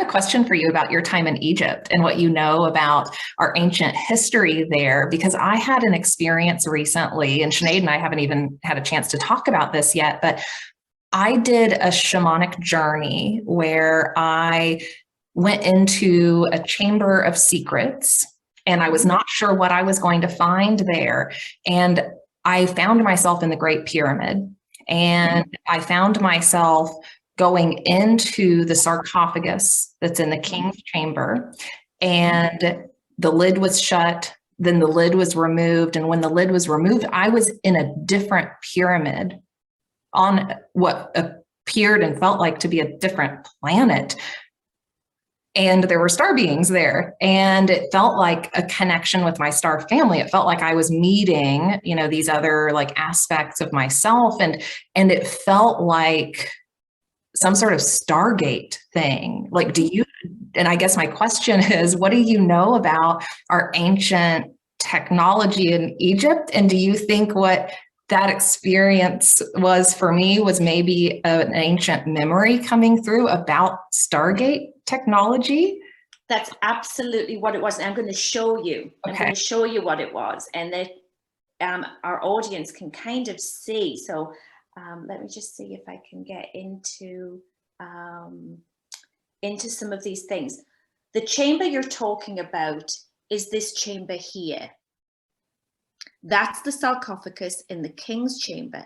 a question for you about your time in Egypt and what you know about our ancient history there, because I had an experience recently, and Sinead and I haven't even had a chance to talk about this yet, but I did a shamanic journey where I went into a chamber of secrets and I was not sure what I was going to find there. And I found myself in the Great Pyramid, and I found myself going into the sarcophagus that's in the king's chamber, and the lid was shut. Then the lid was removed. And when the lid was removed, I was in a different pyramid on what appeared and felt like to be a different planet. And there were star beings there, and it felt like a connection with my star family. It felt like I was meeting, these other like aspects of myself, and it felt like some sort of Stargate thing. Like, and I guess my question is, what do you know about our ancient technology in Egypt? And do you think what that experience was for me was maybe an ancient memory coming through about Stargate technology? That's absolutely what it was. And I'm going to show you. Okay. I'm going to show you what it was, and that our audience can kind of see. So let me just see if I can get into some of these things. The chamber you're talking about is this chamber here. That's the sarcophagus in the king's chamber.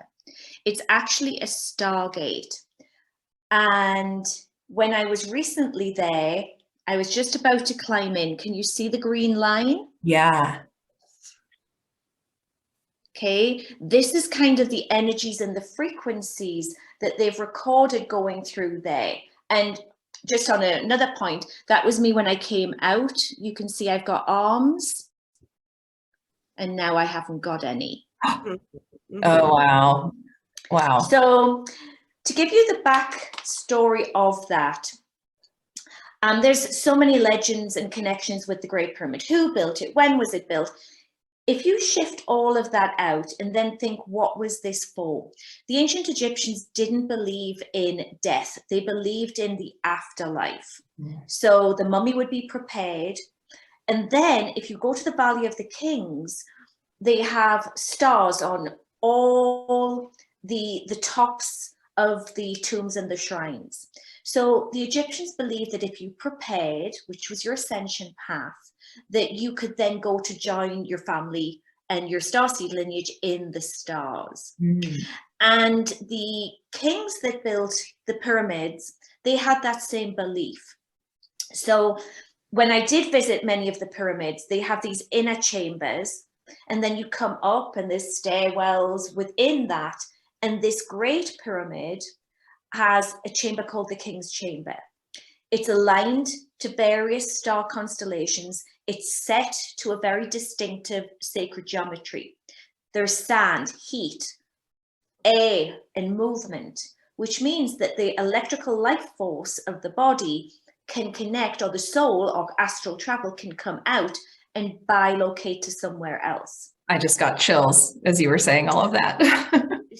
It's actually a Stargate. And when I was recently there, I was just about to climb in. Can you see the green line? Yeah. Okay, this is kind of the energies and the frequencies that they've recorded going through there. And just on another point, that was me when I came out. You can see I've got arms, and now I haven't got any. Oh, wow. Wow. So to give you the backstory of that, there's so many legends and connections with the Great Pyramid. Who built it? When was it built? If you shift all of that out and then think, what was this for? The ancient Egyptians didn't believe in death. They believed in the afterlife. So the mummy would be prepared. And then if you go to the Valley of the Kings, they have stars on all the tops of the tombs and the shrines. So the Egyptians believed that if you prepared, which was your ascension path, that you could then go to join your family and your starseed lineage in the stars. And the kings that built the pyramids, they had that same belief. So when I did visit many of the pyramids, they have these inner chambers, and then you come up and there's stairwells within that. And this great pyramid has a chamber called the King's Chamber. It's aligned to various star constellations. It's set to a very distinctive sacred geometry. There's sand, heat, air, and movement, which means that the electrical life force of the body can connect, or the soul or astral travel can come out and bilocate to somewhere else. I just got chills as you were saying all of that.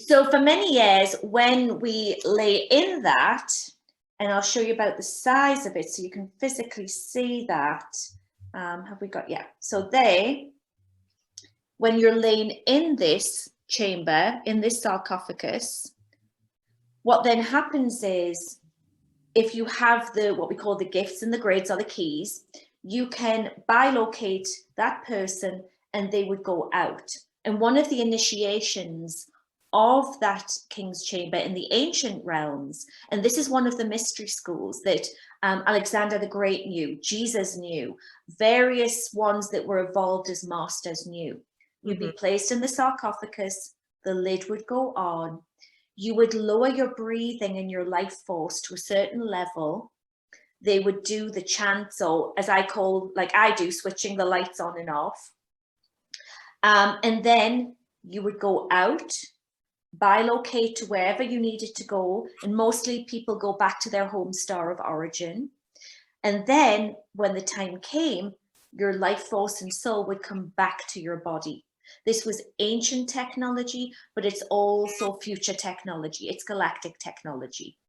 So for many years, when we lay in that, and I'll show you about the size of it so you can physically see that. Have we got, yeah. So when you're laying in this chamber, in this sarcophagus, what then happens is, if you have what we call the gifts and the grades or the keys, you can bilocate that person and they would go out. And one of the initiations of that King's Chamber in the ancient realms, and this is one of the mystery schools that Alexander the Great knew, Jesus knew, various ones that were evolved as masters knew. You'd be placed in the sarcophagus, the lid would go on, you would lower your breathing and your life force to a certain level. They would do the chants, or as I call, like I do, switching the lights on and off. And then you would go out, bilocate to wherever you needed to go, and mostly people go back to their home star of origin. And then when the time came, your life force and soul would come back to your body. This was ancient technology, but it's also future technology. It's galactic technology.